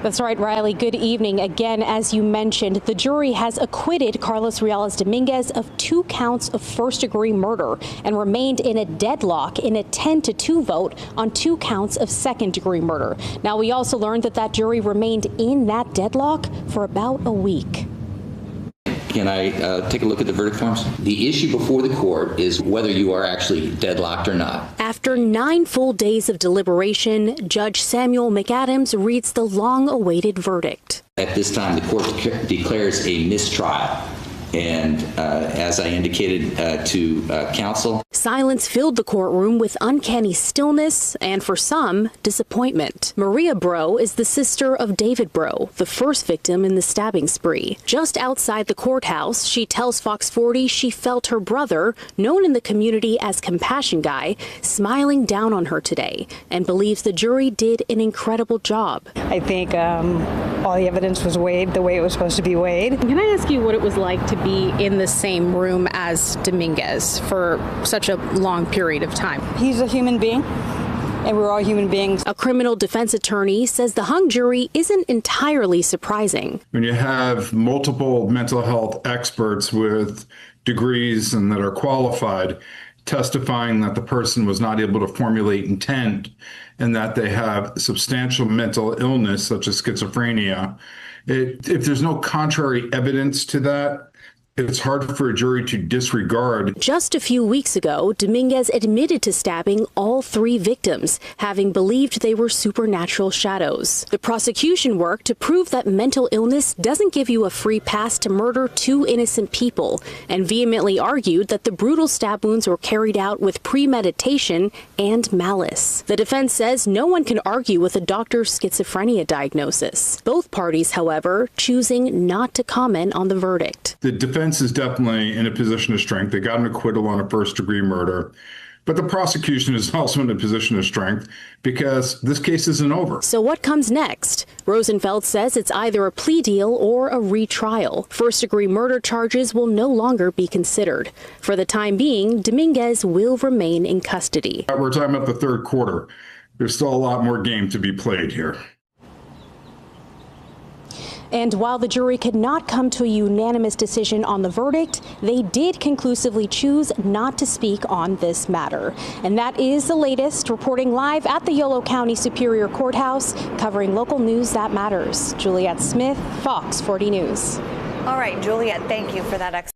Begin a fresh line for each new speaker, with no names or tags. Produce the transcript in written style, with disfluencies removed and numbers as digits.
That's right, Riley. Good evening. Again, as you mentioned, the jury has acquitted Carlos Dominguez of 2 counts of first-degree murder and remained in a deadlock in a 10-2 vote on 2 counts of second-degree murder. Now, we also learned that jury remained in that deadlock for about a week.
Can I take a look at the verdict forms? The issue before the court is whether you are actually deadlocked or not.
After 9 full days of deliberation, Judge Samuel McAdams reads the long-awaited verdict.
At this time, the court declares a mistrial. And as I indicated to counsel,
silence filled the courtroom with uncanny stillness and, for some, disappointment. Maria Bro is the sister of David Bro, the first victim in the stabbing spree. Just outside the courthouse, she tells Fox 40 she felt her brother, known in the community as Compassion Guy, smiling down on her today, and believes the jury did an incredible job.
I think all the evidence was weighed the way it was supposed to be weighed.
Can I ask you what it was like to be in the same room as Dominguez for such a long period of time?
He's a human being, and we're all human beings.
A criminal defense attorney says the hung jury isn't entirely surprising.
When you have multiple mental health experts with degrees and that are qualified testifying that the person was not able to formulate intent and that they have substantial mental illness such as schizophrenia, if there's no contrary evidence to that, it's hard for a jury to disregard.
Just a few weeks ago, Dominguez admitted to stabbing all 3 victims, having believed they were supernatural shadows. The prosecution worked to prove that mental illness doesn't give you a free pass to murder 2 innocent people, and vehemently argued that the brutal stab wounds were carried out with premeditation and malice. The defense says no one can argue with a doctor's schizophrenia diagnosis. Both parties, however, choosing not to comment on the verdict.
The defense is definitely in a position of strength. They got an acquittal on a first-degree murder. But the prosecution is also in a position of strength because this case isn't over.
So what comes next? Rosenfeld says it's either a plea deal or a retrial. First-degree murder charges will no longer be considered. For the time being, Dominguez will remain in custody.
We're talking about the third quarter. There's still a lot more game to be played here.
And while the jury could not come to a unanimous decision on the verdict, they did conclusively choose not to speak on this matter. And that is the latest, reporting live at the Yolo County Superior Courthouse, covering local news that matters. Juliet Smith, Fox 40 News.
All right, Juliet, thank you for that explanation.